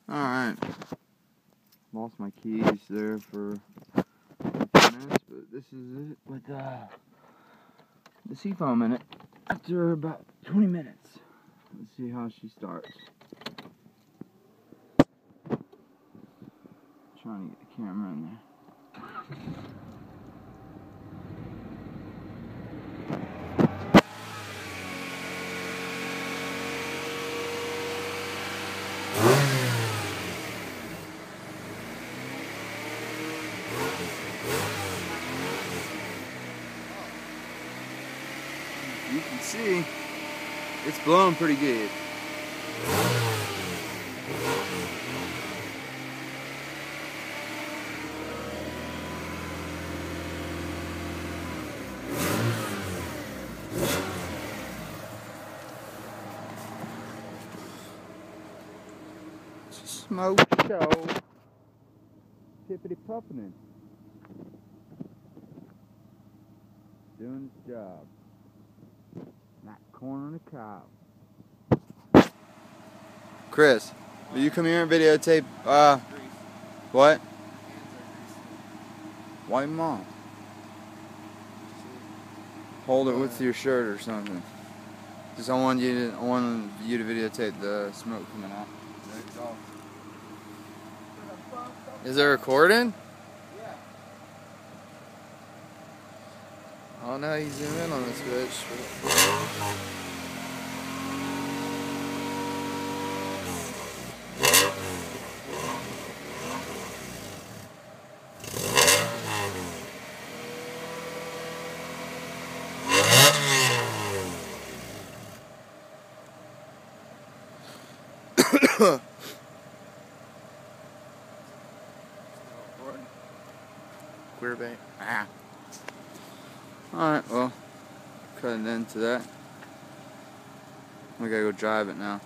Alright. Lost my keys there for a few minutes, but this is it with the Seafoam in it. After about 20 minutes. Let's see how she starts. Trying to get the camera in there. You can see it's blowing pretty good. Smoke show. Tippity puffin'. Doing its job. Not corn on the cob. Chris, will you come here and videotape, what? Why mom? Hold it with your shirt or something. Just I want you to videotape the smoke coming out. Is it recording? Yeah. I don't know how you zoom in on this bitch. Queerbait. Alright, well, cutting into that. We gotta go drive it now.